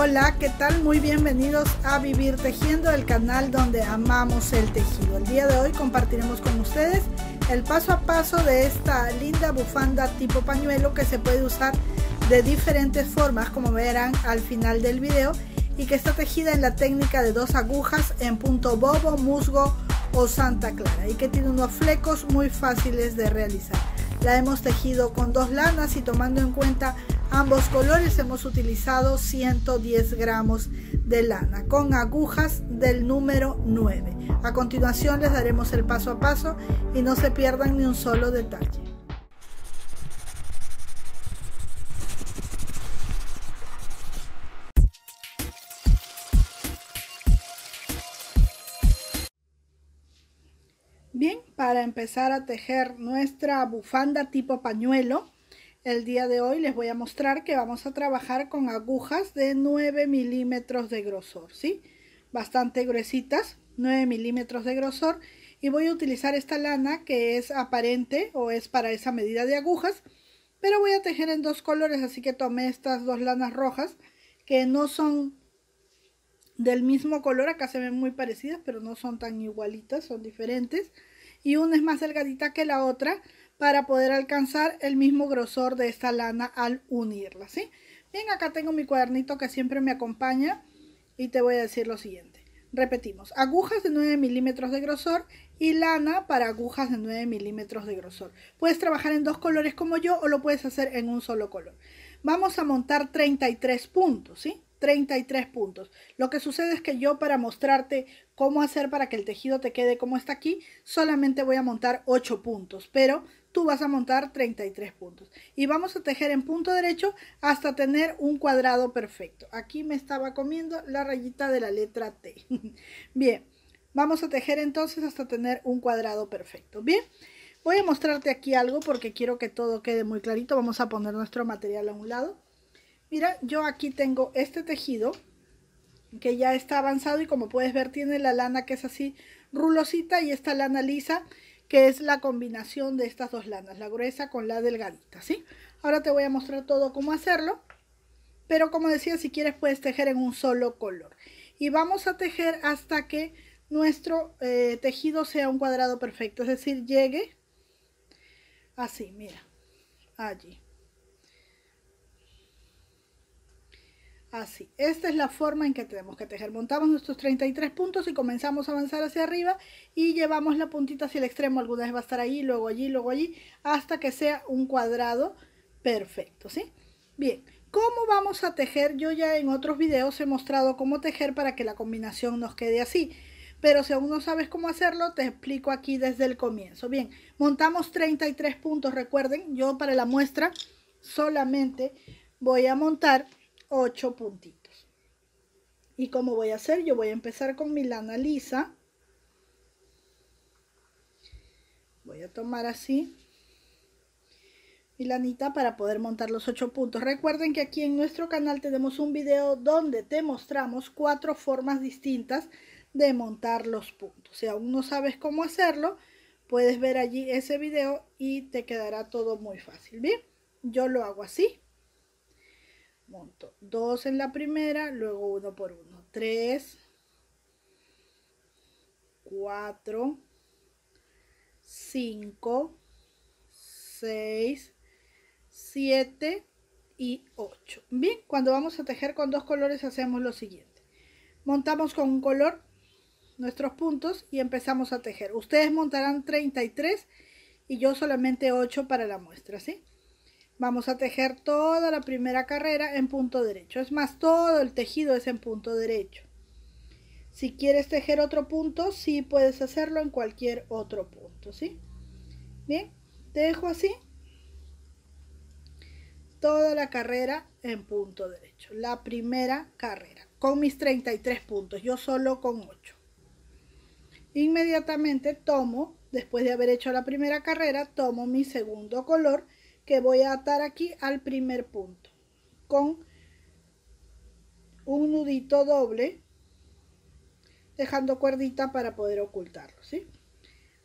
Hola, ¿qué tal? Muy bienvenidos a Vivir Tejiendo, el canal donde amamos el tejido. El día de hoy compartiremos con ustedes el paso a paso de esta linda bufanda tipo pañuelo que se puede usar de diferentes formas, como verán al final del video, y que está tejida en la técnica de 2 agujas en punto bobo, musgo o Santa Clara, y que tiene unos flecos muy fáciles de realizar. La hemos tejido con 2 lanas y tomando en cuenta ambos colores hemos utilizado 110 gramos de lana con agujas del número 9. A continuación les daremos el paso a paso y no se pierdan ni un solo detalle. Bien, para empezar a tejer nuestra bufanda tipo pañuelo, el día de hoy les voy a mostrar que vamos a trabajar con agujas de 9 milímetros de grosor, ¿sí? Bastante gruesitas, 9 milímetros de grosor, y voy a utilizar esta lana que es aparente o es para esa medida de agujas, pero voy a tejer en 2 colores, así que tomé estas 2 lanas rojas que no son del mismo color. Acá se ven muy parecidas, pero no son tan igualitas, son diferentes, y una es más delgadita que la otra para poder alcanzar el mismo grosor de esta lana al unirla, ¿sí? Bien, acá tengo mi cuadernito que siempre me acompaña y te voy a decir lo siguiente. Repetimos, agujas de 9 milímetros de grosor y lana para agujas de 9 milímetros de grosor. Puedes trabajar en 2 colores como yo o lo puedes hacer en un solo color. Vamos a montar 33 puntos, ¿sí? 33 puntos. Lo que sucede es que yo, para mostrarte cómo hacer para que el tejido te quede como está aquí, solamente voy a montar 8 puntos, pero tú vas a montar 33 puntos. Y vamos a tejer en punto derecho hasta tener un cuadrado perfecto. Aquí me estaba comiendo la rayita de la letra T. Bien, vamos a tejer entonces hasta tener un cuadrado perfecto. Bien, voy a mostrarte aquí algo porque quiero que todo quede muy clarito. Vamos a poner nuestro material a un lado. Mira, yo aquí tengo este tejido que ya está avanzado y como puedes ver tiene la lana que es así rulosita y esta lana lisa que es la combinación de estas 2 lanas, la gruesa con la delgadita, ¿sí? Ahora te voy a mostrar todo cómo hacerlo, pero como decía, si quieres puedes tejer en un solo color. Y vamos a tejer hasta que nuestro tejido sea un cuadrado perfecto, es decir, llegue así, mira, allí. Así, esta es la forma en que tenemos que tejer. Montamos nuestros 33 puntos y comenzamos a avanzar hacia arriba y llevamos la puntita hacia el extremo. Alguna vez va a estar allí, luego allí, hasta que sea un cuadrado perfecto, ¿sí? Bien, ¿cómo vamos a tejer? Yo ya en otros videos he mostrado cómo tejer para que la combinación nos quede así. Pero si aún no sabes cómo hacerlo, te explico aquí desde el comienzo. Bien, montamos 33 puntos. Recuerden, yo para la muestra solamente voy a montar 8 puntitos. ¿Y cómo voy a hacer? Yo voy a empezar con mi lana lisa. Voy a tomar así mi lanita para poder montar los 8 puntos. Recuerden que aquí en nuestro canal tenemos un video donde te mostramos 4 formas distintas de montar los puntos. Si aún no sabes cómo hacerlo, puedes ver allí ese video y te quedará todo muy fácil. Bien, yo lo hago así. Monto 2 en la primera, luego 1 por 1, 3, 4, 5, 6, 7 y 8. Bien, cuando vamos a tejer con 2 colores hacemos lo siguiente. Montamos con un color nuestros puntos y empezamos a tejer. Ustedes montarán 33 y yo solamente 8 para la muestra, ¿sí? Vamos a tejer toda la primera carrera en punto derecho. Es más, todo el tejido es en punto derecho. Si quieres tejer otro punto, sí puedes hacerlo en cualquier otro punto, ¿sí? Bien, dejo así toda la carrera en punto derecho. La primera carrera con mis 33 puntos, yo solo con 8. Inmediatamente tomo, después de haber hecho la primera carrera, tomo mi segundo color que voy a atar aquí al primer punto con un nudito doble, dejando cuerdita para poder ocultarlo, ¿sí?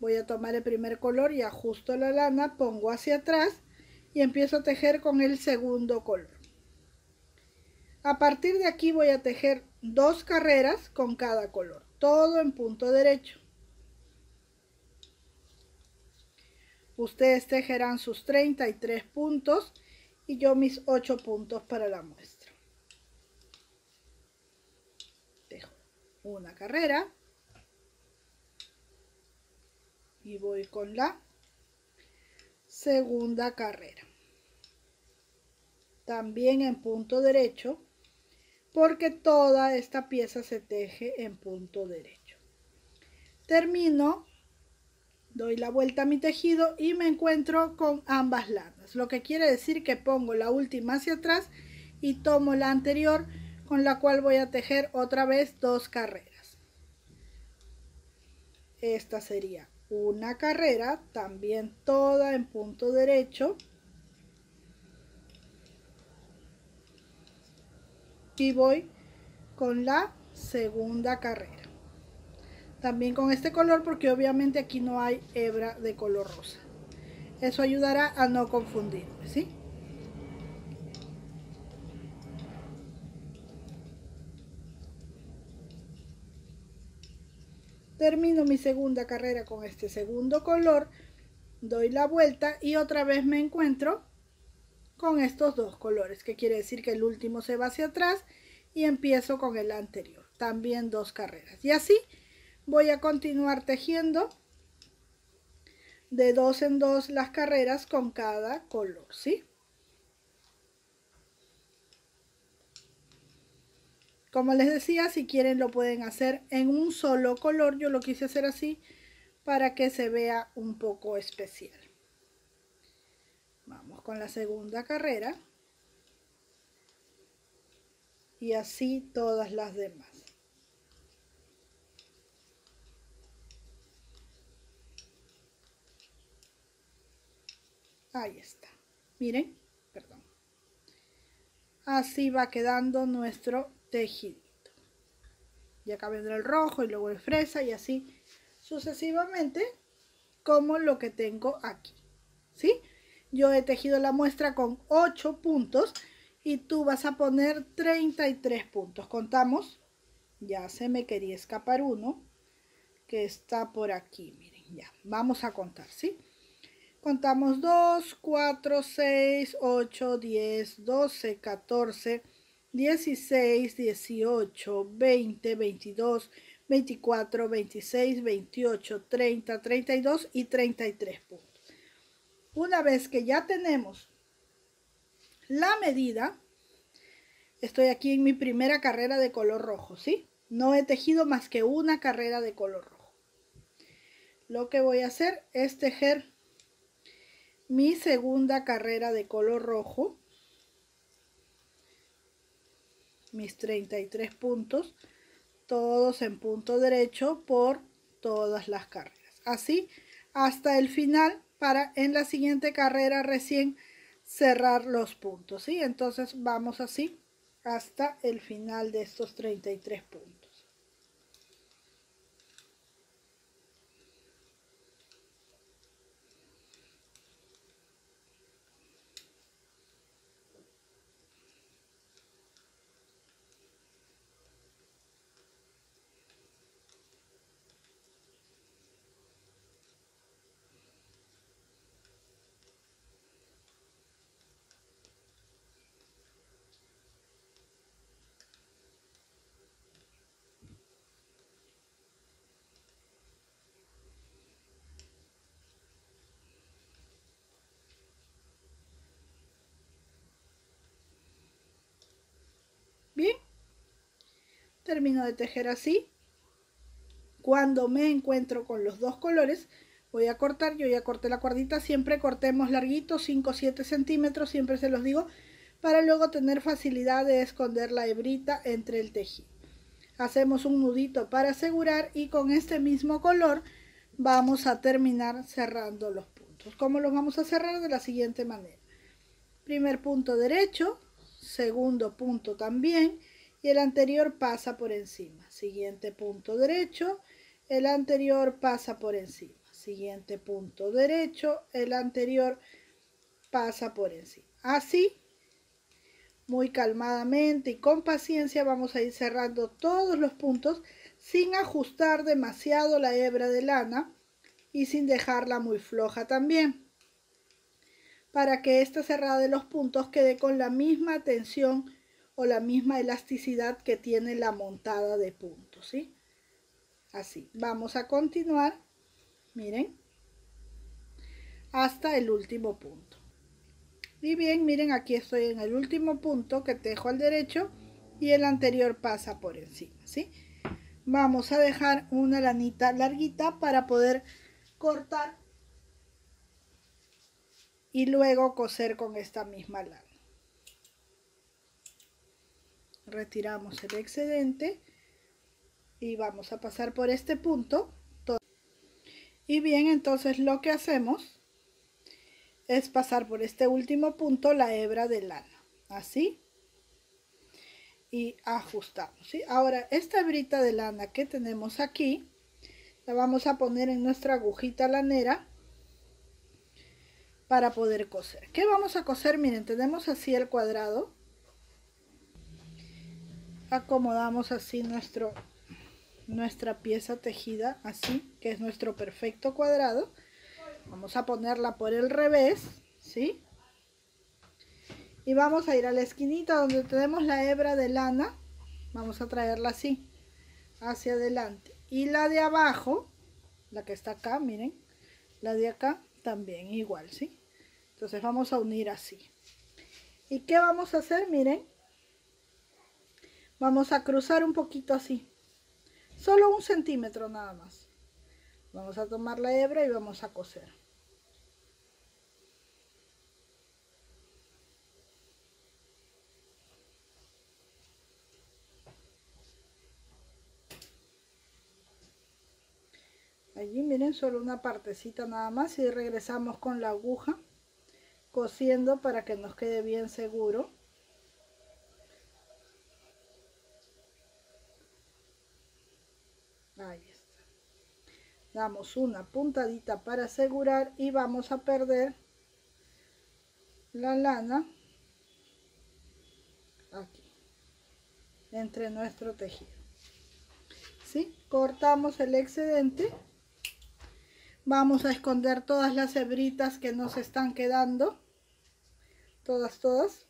Voy a tomar el primer color y ajusto la lana, pongo hacia atrás y empiezo a tejer con el segundo color. A partir de aquí voy a tejer 2 carreras con cada color, todo en punto derecho. Ustedes tejerán sus 33 puntos y yo mis 8 puntos para la muestra. Tejo una carrera y voy con la segunda carrera. También en punto derecho, porque toda esta pieza se teje en punto derecho. Termino, doy la vuelta a mi tejido y me encuentro con ambas lanas, lo que quiere decir que pongo la última hacia atrás y tomo la anterior, con la cual voy a tejer otra vez 2 carreras. Esta sería una carrera, también toda en punto derecho, y voy con la segunda carrera, también con este color, porque obviamente aquí no hay hebra de color rosa. Eso ayudará a no confundirme, ¿sí? Termino mi segunda carrera con este segundo color, doy la vuelta y otra vez me encuentro con estos 2 colores, que quiere decir que el último se va hacia atrás y empiezo con el anterior, también 2 carreras. Y así voy a continuar tejiendo de 2 en 2 las carreras con cada color, ¿sí? Como les decía, si quieren lo pueden hacer en un solo color. Yo lo quise hacer así para que se vea un poco especial. Vamos con la segunda carrera. Y así todas las demás. Ahí está. Miren, perdón. Así va quedando nuestro tejidito. Y acá vendrá el rojo y luego el fresa y así sucesivamente, como lo que tengo aquí, ¿sí? Yo he tejido la muestra con 8 puntos y tú vas a poner 33 puntos. Contamos, ya se me quería escapar uno que está por aquí, miren, ya, vamos a contar, ¿sí? Contamos 2, 4, 6, 8, 10, 12, 14, 16, 18, 20, 22, 24, 26, 28, 30, 32 y 33 puntos. Una vez que ya tenemos la medida, estoy aquí en mi primera carrera de color rojo, ¿sí? No he tejido más que una carrera de color rojo. Lo que voy a hacer es tejer mi segunda carrera de color rojo, mis 33 puntos, todos en punto derecho por todas las carreras. Así hasta el final, para en la siguiente carrera recién cerrar los puntos, ¿sí? Entonces vamos así hasta el final de estos 33 puntos. Bien, termino de tejer así. Cuando me encuentro con los 2 colores, voy a cortar. Yo ya corté la cuerdita, siempre cortemos larguito, 5 o 7 centímetros, siempre se los digo, para luego tener facilidad de esconder la hebrita entre el tejido. Hacemos un nudito para asegurar y con este mismo color vamos a terminar cerrando los puntos. ¿Cómo los vamos a cerrar? De la siguiente manera. Primer punto derecho, segundo punto también, y el anterior pasa por encima. Siguiente punto derecho, el anterior pasa por encima. Siguiente punto derecho, el anterior pasa por encima. Así muy calmadamente y con paciencia vamos a ir cerrando todos los puntos sin ajustar demasiado la hebra de lana y sin dejarla muy floja también, para que esta cerrada de los puntos quede con la misma tensión o la misma elasticidad que tiene la montada de puntos, ¿sí? Así, vamos a continuar, miren, hasta el último punto. Y bien, miren, aquí estoy en el último punto que tejo al derecho y el anterior pasa por encima, ¿sí? Vamos a dejar una lanita larguita para poder cortar y luego coser con esta misma lana. Retiramos el excedente y vamos a pasar por este punto. Y bien, entonces lo que hacemos es pasar por este último punto la hebra de lana, así, y ajustamos, ¿sí? Ahora esta hebrita de lana que tenemos aquí la vamos a poner en nuestra agujita lanera para poder coser. ¿Qué vamos a coser? Miren, tenemos así el cuadrado, acomodamos así nuestra pieza tejida, así, que es nuestro perfecto cuadrado. Vamos a ponerla por el revés, ¿sí? Y vamos a ir a la esquinita donde tenemos la hebra de lana, vamos a traerla así, hacia adelante. Y la de abajo, la que está acá, miren, la de acá también igual, ¿sí? Entonces vamos a unir así. ¿Y qué vamos a hacer? Miren, vamos a cruzar un poquito así, solo 1 centímetro nada más. Vamos a tomar la hebra y vamos a coser. Allí miren, solo una partecita nada más y regresamos con la aguja cosiendo para que nos quede bien seguro. Ahí está. Damos una puntadita para asegurar y vamos a perder la lana aquí entre nuestro tejido, ¿sí? Cortamos el excedente. Vamos a esconder todas las hebritas que nos están quedando, todas,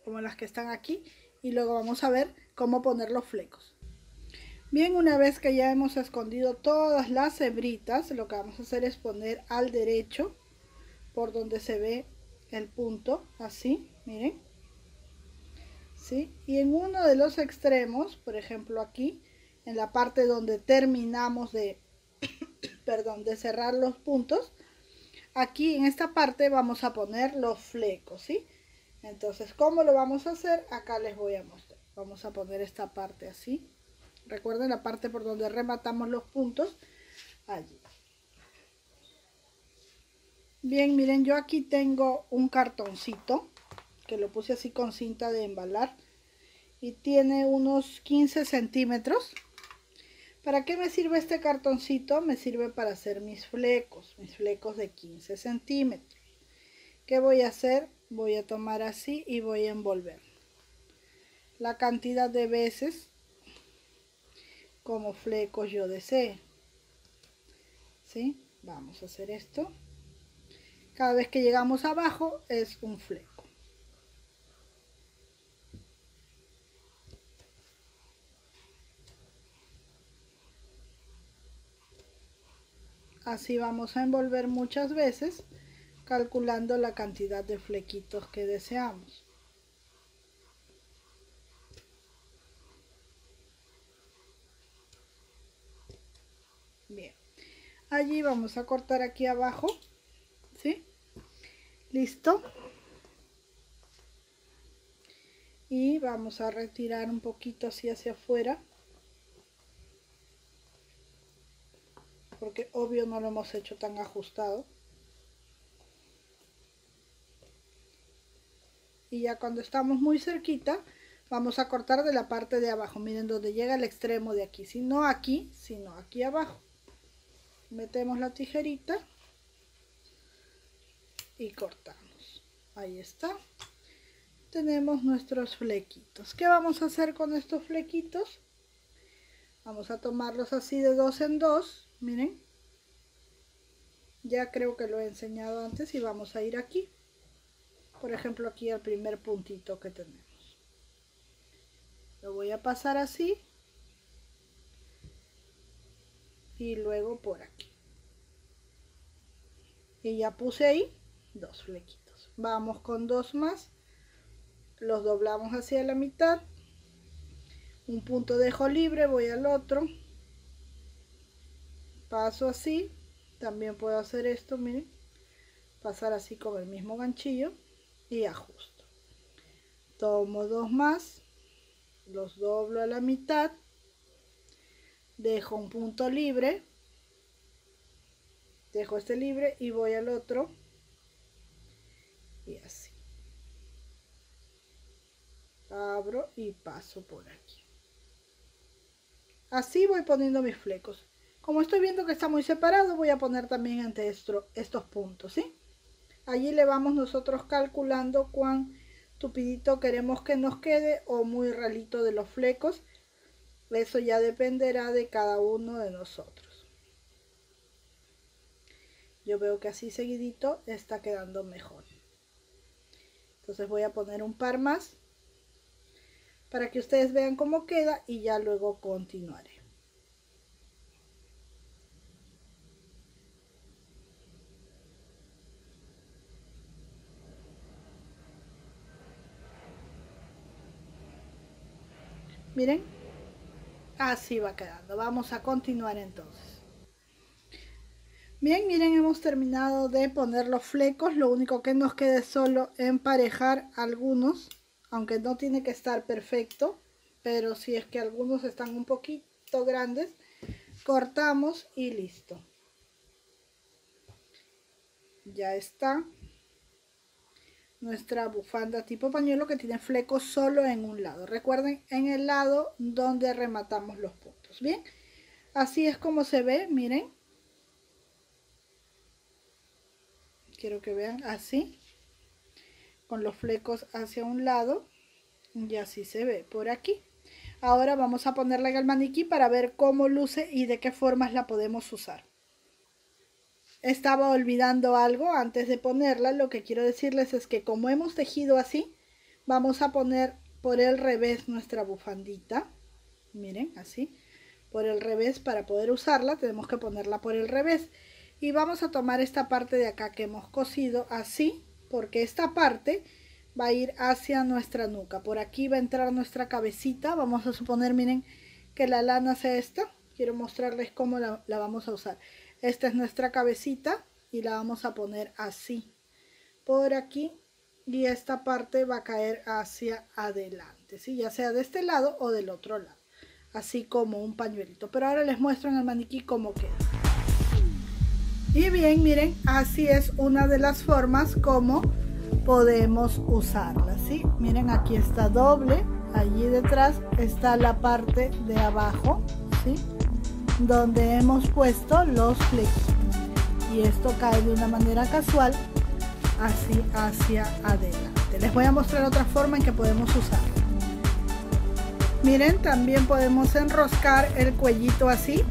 como las que están aquí, y luego vamos a ver cómo poner los flecos. Bien, una vez que ya hemos escondido todas las hebritas, lo que vamos a hacer es poner al derecho por donde se ve el punto, así, miren, ¿sí? Y en uno de los extremos, por ejemplo aquí, en la parte donde terminamos de de cerrar los puntos, aquí en esta parte vamos a poner los flecos, ¿sí? Entonces, ¿cómo lo vamos a hacer? Acá les voy a mostrar. Vamos a poner esta parte así. Recuerden la parte por donde rematamos los puntos, allí. Bien, miren, yo aquí tengo un cartoncito que lo puse así con cinta de embalar y tiene unos 15 centímetros. ¿Para qué me sirve este cartoncito? Me sirve para hacer mis flecos de 15 centímetros. ¿Qué voy a hacer? Voy a tomar así y voy a envolver la cantidad de veces como flecos yo desee, ¿sí? Vamos a hacer esto. Cada vez que llegamos abajo es un fleco. Así vamos a envolver muchas veces, calculando la cantidad de flequitos que deseamos. Bien, allí vamos a cortar aquí abajo, ¿sí? Listo. Y vamos a retirar un poquito así hacia afuera, porque obvio no lo hemos hecho tan ajustado. Y ya cuando estamos muy cerquita, vamos a cortar de la parte de abajo. Miren donde llega el extremo de aquí, si no aquí, sino aquí abajo. Metemos la tijerita y cortamos. Ahí está. tenemos nuestros flequitos. ¿Qué vamos a hacer con estos flequitos? Vamos a tomarlos así de 2 en 2, miren. Ya creo que lo he enseñado antes y vamos a ir aquí. Por ejemplo, aquí al primer puntito que tenemos. Lo voy a pasar así. Y luego por aquí. Y ya puse ahí 2 flequitos. Vamos con 2 más. Los doblamos hacia la mitad. Un punto dejo libre, voy al otro. Paso así. También puedo hacer esto, miren. Pasar así con el mismo ganchillo. Y ajusto. Tomo 2 más. Los doblo a la mitad. Dejo un punto libre. Dejo este libre y voy al otro. Y así. Abro y paso por aquí. Así voy poniendo mis flecos. Como estoy viendo que está muy separado, voy a poner también entre estos puntos, ¿sí? Allí le vamos nosotros calculando cuán tupidito queremos que nos quede o muy ralito de los flecos. Eso ya dependerá de cada uno de nosotros. Yo veo que así seguidito está quedando mejor. Entonces voy a poner un par más para que ustedes vean cómo queda y ya luego continuaré. Miren, así va quedando. Vamos a continuar entonces. Bien, miren, hemos terminado de poner los flecos. Lo único que nos queda es solo emparejar algunos, aunque no tiene que estar perfecto, pero si es que algunos están un poquito grandes, cortamos y listo. Ya está nuestra bufanda tipo pañuelo que tiene flecos solo en un lado. Recuerden, en el lado donde rematamos los puntos. Bien, así es como se ve, miren. Quiero que vean así, con los flecos hacia un lado, y así se ve por aquí. Ahora vamos a ponerla en el maniquí para ver cómo luce y de qué formas la podemos usar. Estaba olvidando algo antes de ponerla. Lo que quiero decirles es que como hemos tejido así, vamos a poner por el revés nuestra bufandita. Miren, así, por el revés. Para poder usarla tenemos que ponerla por el revés. Y vamos a tomar esta parte de acá que hemos cosido así, porque esta parte va a ir hacia nuestra nuca. Por aquí va a entrar nuestra cabecita. Vamos a suponer, miren, que la lana sea esta. Quiero mostrarles cómo la vamos a usar. Esta es nuestra cabecita y la vamos a poner así, por aquí. Y esta parte va a caer hacia adelante, ¿sí? Ya sea de este lado o del otro lado. Así como un pañuelito. Pero ahora les muestro en el maniquí cómo queda. Y bien, miren, así es una de las formas como podemos usarla, ¿sí? Miren, aquí está doble, allí detrás está la parte de abajo, ¿sí? Donde hemos puesto los flequitos. Y esto cae de una manera casual, así hacia adelante. Les voy a mostrar otra forma en que podemos usarla. Miren, también podemos enroscar el cuellito así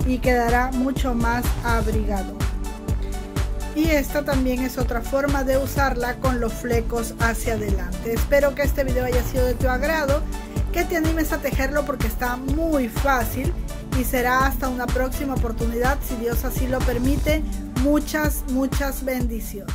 y quedará mucho más abrigado. Y esta también es otra forma de usarla con los flecos hacia adelante. Espero que este video haya sido de tu agrado, que te animes a tejerlo porque está muy fácil y será hasta una próxima oportunidad, si Dios así lo permite. Muchas bendiciones.